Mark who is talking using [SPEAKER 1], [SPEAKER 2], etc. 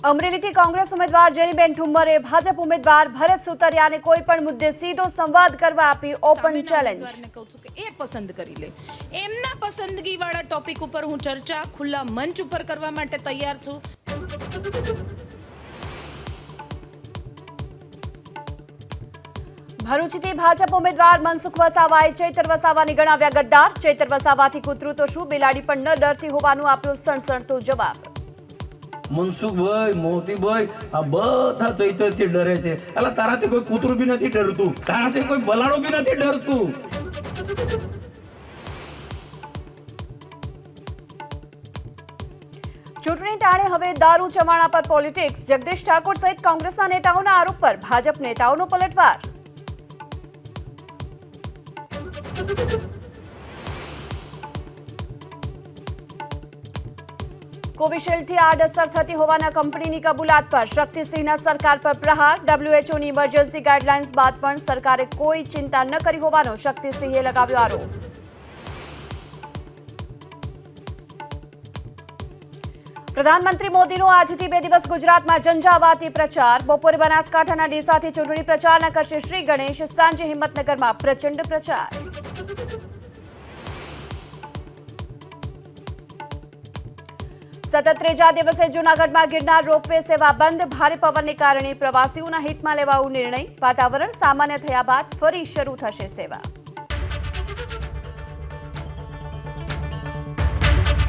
[SPEAKER 1] અમરેલીથી કોંગ્રેસ ઉમેદવાર જેનીબેન ઠુમ્મરે ભાજપ ઉમેદવાર ભરત સુતરિયાને કોઈ પણ મુદ્દે સીધો સંવાદ કરવા આપી ઓપન ચેલેન્જ।
[SPEAKER 2] કહું છું કે એ પસંદ કરી લે, એમના પસંદગીવાળા ટોપિક ઉપર હું ચર્ચા ખુલ્લા મંચ ઉપર કરવા માટે તૈયાર છું।
[SPEAKER 1] ભરૂચથી ભાજપ ઉમેદવાર મનસુખ વસાવાએ ચૈતર વસાવાને ગણાવ્યા ગદ્દાર। ચૈતર વસાવાથી કૂતરું તો શું, બિલાડી પણ ન ડરતી હોવાનો આપ્યો સણસણતો જવાબ।
[SPEAKER 3] મનસુખભાઈ, મોતીભાઈ આ બધા ચૈતરથી ડરે છે। એટલે તારાથી કોઈ કૂતરું બી નથી ડરતું, તારાથી કોઈ બલાડો બી નથી ડરતું।
[SPEAKER 1] ચૂંટણી ટાણે હવે દારૂ ચવાણા પર પોલિટિક્સ। જગદીશ ઠાકોર સહિત કોંગ્રેસના નેતાઓના આરોપ પર ભાજપ નેતાઓનો પલટવાર। કોવિશિલ્ડથી આડઅસર થતી હોવાના કંપનીની કબૂલાત પર શક્તિસિંહના સરકાર પર પ્રહાર। WHOની ઇમરજન્સી ગાઈડલાઇન્સ બાદ પણ સરકારે કોઈ ચિંતા ન કરી હોવાનો શક્તિસિંહે લગાવ્યો આરોપ। પ્રધાનમંત્રી મોદીનો આજથી 2 દિવસ ગુજરાતમાં ઝંઝાવાતી પ્રચાર। બપોરે બનાસકાંઠાના ડીસાથી ચૂંટણી પ્રચારના કરશે શ્રી ગણેશ। સાંજે હિંમતનગરમાં પ્રચંડ પ્રચાર। સતત ત્રીજા દિવસે જૂનાગઢમાં ગિરનાર રોપવે સેવા બંધ। ભારે પવનને કારણે પ્રવાસીઓના હિતમાં લેવાયો નિર્ણય। વાતાવરણ સામાન્ય થયા બાદ ફરી શરૂ થશે સેવા।